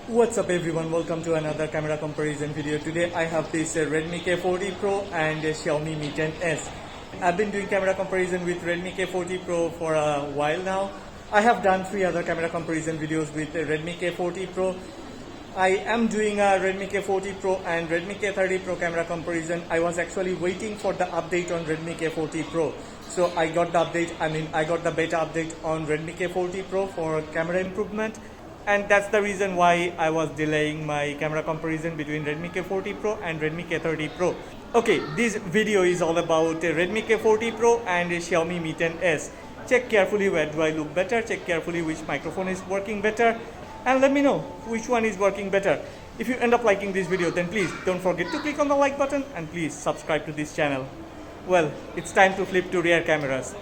What's up everyone, welcome to another camera comparison video. Today I have this Redmi K40 Pro and Xiaomi Mi 10s. I've been doing camera comparison with Redmi K40 Pro for a while now. I have done 3 other camera comparison videos with Redmi K40 Pro. I am doing a Redmi K40 Pro and Redmi K30 Pro camera comparison. I was actually waiting for the update on Redmi K40 Pro. So I got the update, I got the beta update on Redmi K40 Pro for camera improvement. And that's the reason why I was delaying my camera comparison between Redmi K40 Pro and Redmi K30 Pro. Okay, this video is all about Redmi K40 Pro and Xiaomi Mi 10s. Check carefully where do I look better, check carefully which microphone is working better, and let me know which one is working better. If you end up liking this video, then please don't forget to click on the like button and please subscribe to this channel. Well, it's time to flip to rear cameras.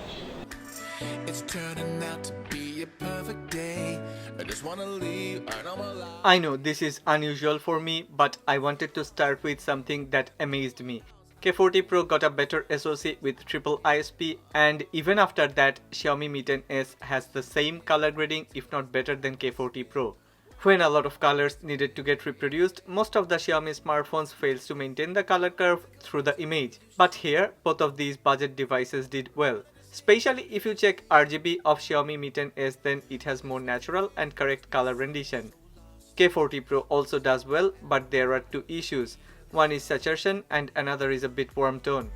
It's turning out to be a perfect day. I just wanna leave, I know my life. I know this is unusual for me, but I wanted to start with something that amazed me. K40 Pro got a better SoC with triple ISP, and even after that, Xiaomi Mi 10s has the same color grading, if not better than K40 Pro. When a lot of colors needed to get reproduced, most of the Xiaomi smartphones fails to maintain the color curve through the image. But here, both of these budget devices did well. Especially if you check RGB of Xiaomi Mi 10s, then it has more natural and correct color rendition. K40 Pro also does well, but there are 2 issues. One is saturation and another is a bit warm tone.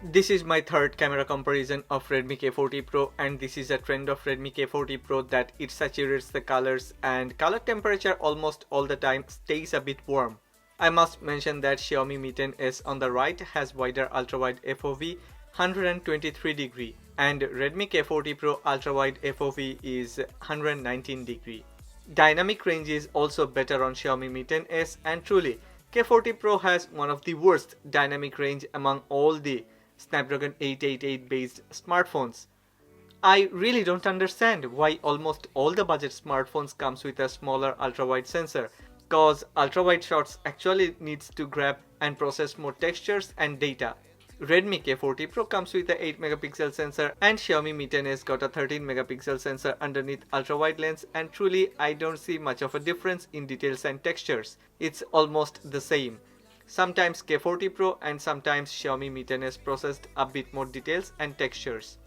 This is my third camera comparison of Redmi K40 Pro, and this is a trend of Redmi K40 Pro that it saturates the colors and color temperature almost all the time stays a bit warm. I must mention that Xiaomi Mi 10s on the right has wider ultrawide FOV 123 degree and Redmi K40 Pro ultrawide FOV is 119 degree. Dynamic range is also better on Xiaomi Mi 10s, and truly K40 Pro has one of the worst dynamic range among all the Snapdragon 888 based smartphones. I really don't understand why almost all the budget smartphones comes with a smaller ultrawide sensor, cause ultrawide shots actually needs to grab and process more textures and data. Redmi K40 Pro comes with a 8 megapixel sensor and Xiaomi Mi 10s got a 13 megapixel sensor underneath ultrawide lens, and truly I don't see much of a difference in details and textures. It's almost the same. Sometimes K40 Pro and sometimes Xiaomi Mi 10s processed a bit more details and textures.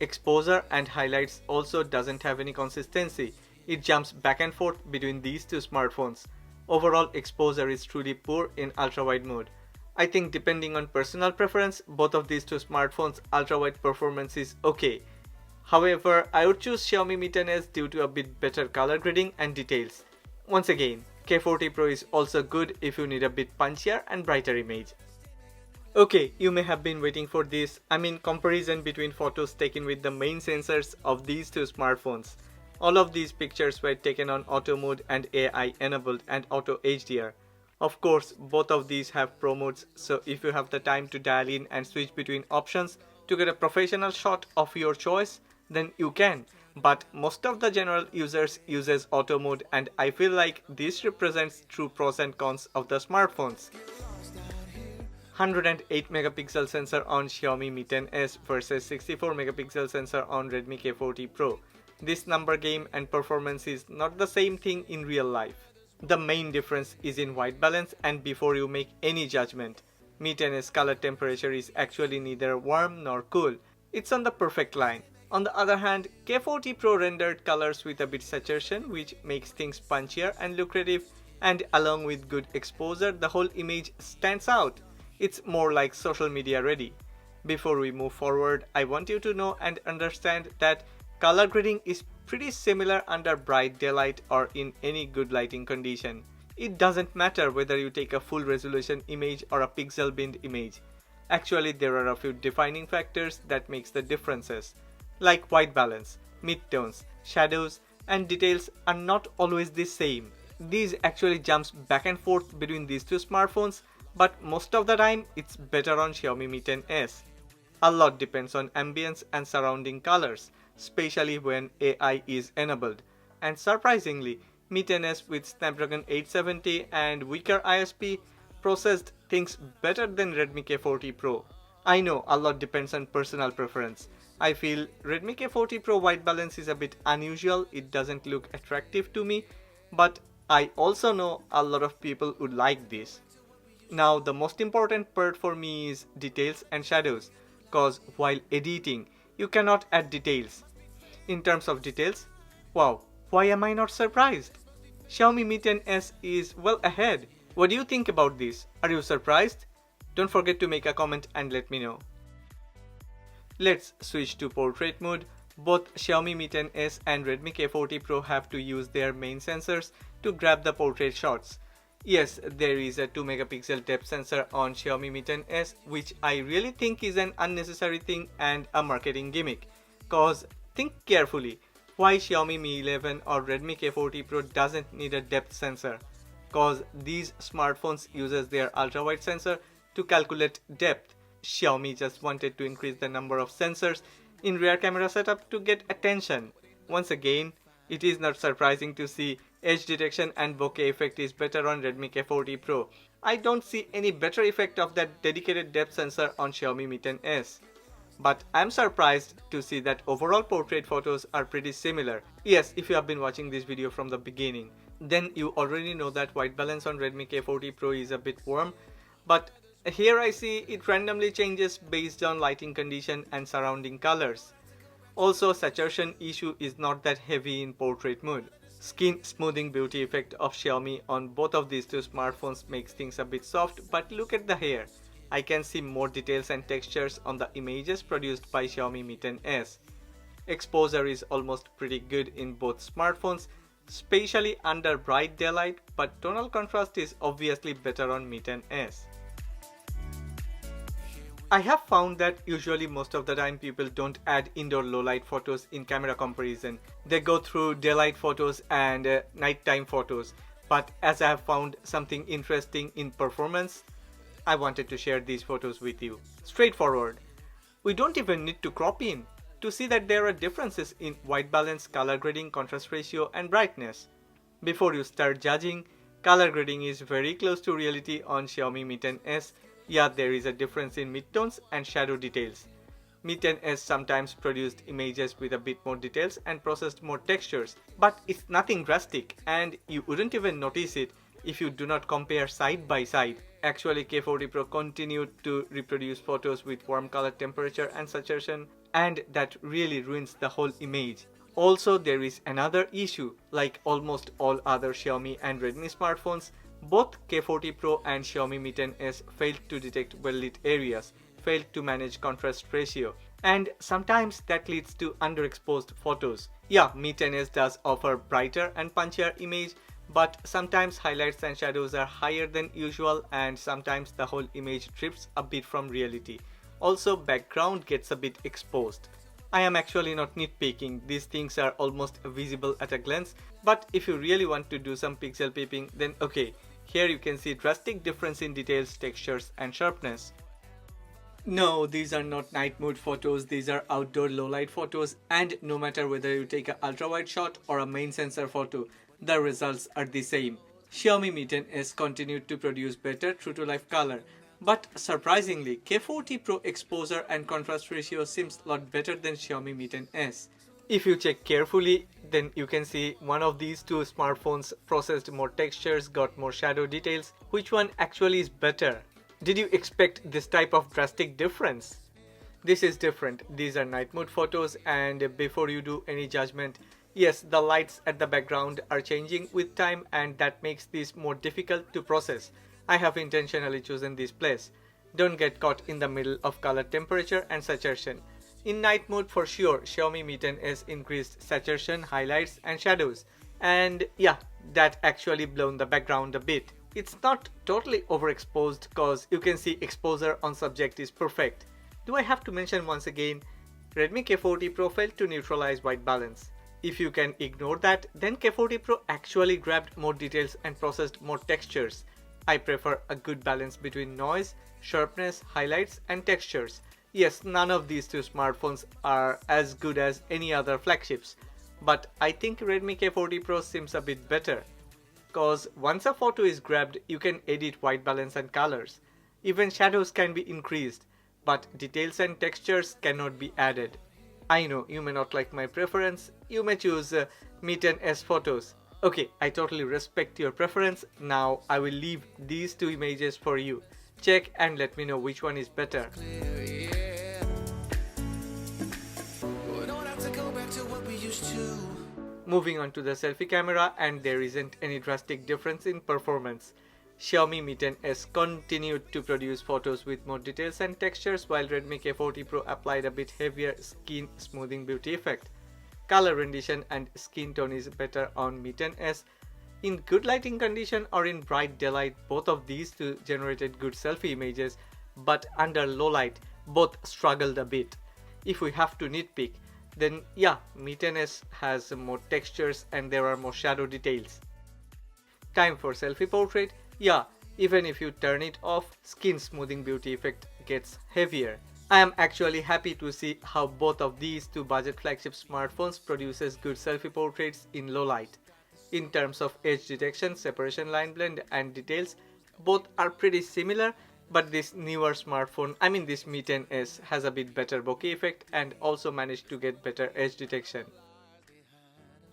Exposure and highlights also doesn't have any consistency. It jumps back and forth between these 2 smartphones. Overall exposure is truly poor in ultrawide mode. I think depending on personal preference, both of these 2 smartphones ultrawide performance is okay. However, I would choose Xiaomi Mi 10s due to a bit better color grading and details. Once again, K40 Pro is also good if you need a bit punchier and brighter image. Okay, you may have been waiting for this. Comparison between photos taken with the main sensors of these 2 smartphones. All of these pictures were taken on auto mode and AI enabled and auto HDR. Of course, both of these have pro modes, so if you have the time to dial in and switch between options to get a professional shot of your choice, then you can. But most of the general users uses auto mode, and I feel like this represents true pros and cons of the smartphones. 108 megapixel sensor on Xiaomi Mi 10s versus 64 megapixel sensor on Redmi K40 Pro. This number game and performance is not the same thing in real life. The main difference is in white balance, and before you make any judgment, Mi 10s color temperature is actually neither warm nor cool. It's on the perfect line. On the other hand, K40 Pro rendered colors with a bit saturation, which makes things punchier and lucrative, and along with good exposure, the whole image stands out. It's more like social media ready. Before we move forward, I want you to know and understand that color grading is pretty similar under bright daylight or in any good lighting condition. It doesn't matter whether you take a full resolution image or a pixel binned image. Actually, there are a few defining factors that makes the differences, like white balance, midtones, shadows, and details are not always the same. These actually jumps back and forth between these 2 smartphones, but most of the time it's better on Xiaomi Mi 10s. A lot depends on ambience and surrounding colors, especially when AI is enabled. And surprisingly, Mi 10s with Snapdragon 870 and weaker ISP processed things better than Redmi K40 Pro. I know a lot depends on personal preference, I feel Redmi K40 Pro white balance is a bit unusual, it doesn't look attractive to me, but I also know a lot of people would like this. Now the most important part for me is details and shadows, cause while editing you cannot add details. In terms of details, wow, why am I not surprised? Xiaomi Mi 10s is well ahead. What do you think about this? Are you surprised? Don't forget to make a comment and let me know. Let's switch to portrait mode. Both Xiaomi Mi 10s and Redmi K40 Pro have to use their main sensors to grab the portrait shots. Yes, there is a 2 megapixel depth sensor on Xiaomi Mi 10s, which I really think is an unnecessary thing and a marketing gimmick. Cause think carefully, why Xiaomi Mi 11 or Redmi K40 Pro doesn't need a depth sensor? Cause these smartphones uses their ultra-wide sensor to calculate depth. Xiaomi just wanted to increase the number of sensors in rear camera setup to get attention. Once again, it is not surprising to see edge detection and bokeh effect is better on Redmi K40 Pro. I don't see any better effect of that dedicated depth sensor on Xiaomi Mi 10s. But I'm surprised to see that overall portrait photos are pretty similar. Yes, if you have been watching this video from the beginning, then you already know that white balance on Redmi K40 Pro is a bit warm, but here I see it randomly changes based on lighting condition and surrounding colors. Also, saturation issue is not that heavy in portrait mode. Skin smoothing beauty effect of Xiaomi on both of these two smartphones makes things a bit soft, but look at the hair. I can see more details and textures on the images produced by Xiaomi Mi 10s. Exposure is almost pretty good in both smartphones, especially under bright daylight, but tonal contrast is obviously better on Mi 10s. I have found that usually most of the time people don't add indoor low light photos in camera comparison. They go through daylight photos and nighttime photos. But as I have found something interesting in performance, I wanted to share these photos with you. Straightforward. We don't even need to crop in to see that there are differences in white balance, color grading, contrast ratio and brightness. Before you start judging, color grading is very close to reality on Xiaomi Mi 10s. Yeah, there is a difference in midtones and shadow details. Mi 10s sometimes produced images with a bit more details and processed more textures, but it's nothing drastic and you wouldn't even notice it if you do not compare side by side. Actually, K40 Pro continued to reproduce photos with warm color temperature and saturation, and that really ruins the whole image. Also, there is another issue, like almost all other Xiaomi and Redmi smartphones, both K40 Pro and Xiaomi Mi 10s failed to detect well-lit areas, failed to manage contrast ratio, and sometimes that leads to underexposed photos. Yeah, Mi 10s does offer brighter and punchier image, but sometimes highlights and shadows are higher than usual and sometimes the whole image drifts a bit from reality. Also, background gets a bit exposed. I am actually not nitpicking, these things are almost visible at a glance, but if you really want to do some pixel peeping, then okay, here you can see drastic difference in details, textures and sharpness. No, these are not night mode photos, these are outdoor low light photos, and no matter whether you take an ultra wide shot or a main sensor photo, the results are the same. Xiaomi Mi 10s continued to produce better true to life color, but surprisingly K40 Pro exposure and contrast ratio seems a lot better than Xiaomi Mi 10s. If you check carefully, then you can see one of these two smartphones processed more textures, got more shadow details. Which one actually is better? Did you expect this type of drastic difference? This is different. These are night mode photos, and before you do any judgment, yes, the lights at the background are changing with time and that makes this more difficult to process. I have intentionally chosen this place. Don't get caught in the middle of color temperature and saturation. In night mode for sure, Xiaomi Mi 10s increased saturation, highlights and shadows. And yeah, that actually blown the background a bit. It's not totally overexposed cause you can see exposure on subject is perfect. Do I have to mention once again, Redmi K40 Pro failed to neutralize white balance. If you can ignore that, then K40 Pro actually grabbed more details and processed more textures. I prefer a good balance between noise, sharpness, highlights and textures. Yes, none of these two smartphones are as good as any other flagships, but I think Redmi K40 Pro seems a bit better. Cause once a photo is grabbed, you can edit white balance and colors. Even shadows can be increased, but details and textures cannot be added. I know you may not like my preference, you may choose Mi 10s photos. Okay, I totally respect your preference. Now I will leave these two images for you. Check and let me know which one is better. Yeah. We don't have to go back to what we used to. Moving on to the selfie camera, and there isn't any drastic difference in performance. Xiaomi Mi 10s continued to produce photos with more details and textures, while Redmi K40 Pro applied a bit heavier skin smoothing beauty effect. Color rendition and skin tone is better on Mi 10s. In good lighting condition or in bright daylight, both of these two generated good selfie images, but under low light, both struggled a bit. If we have to nitpick, then yeah, Mi 10s has more textures and there are more shadow details. Time for selfie portrait. Yeah, even if you turn it off, skin smoothing beauty effect gets heavier. I am actually happy to see how both of these two budget flagship smartphones produces good selfie portraits in low light. In terms of edge detection, separation line blend and details, both are pretty similar, but this newer smartphone, this Mi 10s, has a bit better bokeh effect and also managed to get better edge detection.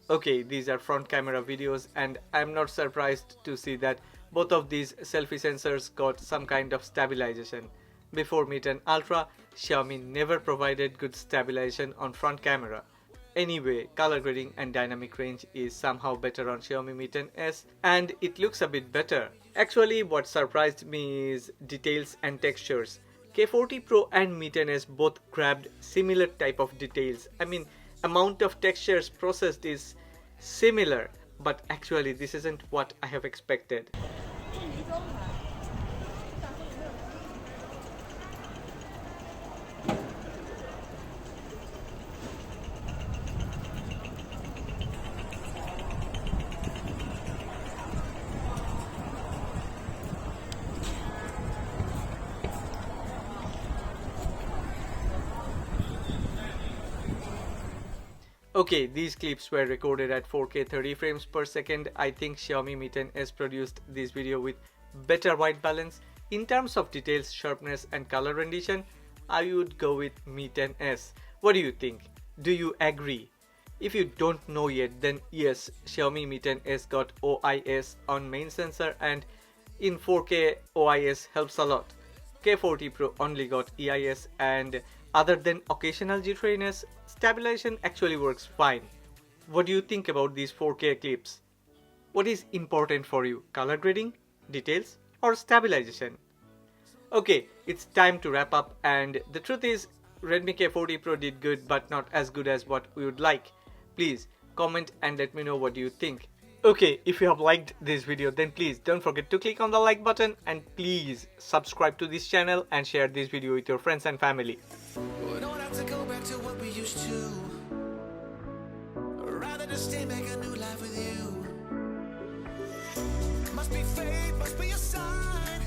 Okay, these are front camera videos and I'm not surprised to see that both of these selfie sensors got some kind of stabilization. Before Mi 10 Ultra, Xiaomi never provided good stabilization on front camera. Anyway, color grading and dynamic range is somehow better on Xiaomi Mi 10s and it looks a bit better. Actually, what surprised me is details and textures. K40 Pro and Mi 10s both grabbed similar type of details. Amount of textures processed is similar, but actually this isn't what I have expected. Okay, these clips were recorded at 4K 30 frames per second. I think Xiaomi Mi 10s produced this video with better white balance. In terms of details, sharpness and color rendition, I would go with Mi 10s. What do you think? Do you agree? If you don't know yet, then yes, Xiaomi Mi 10s got OIS on main sensor and in 4K OIS helps a lot. K40 Pro only got EIS and other than occasional jitteriness, stabilization actually works fine. What do you think about these 4K clips? What is important for you? Color grading, details, or stabilization? Okay, it's time to wrap up, and the truth is Redmi K40 Pro did good but not as good as what we would like. Please comment and let me know what you think. Okay, if you have liked this video, then please don't forget to click on the like button and please subscribe to this channel and share this video with your friends and family. We don't have to go back to what we used to. I'd rather just stay, make a new life with you. Must be fate, must be a sign.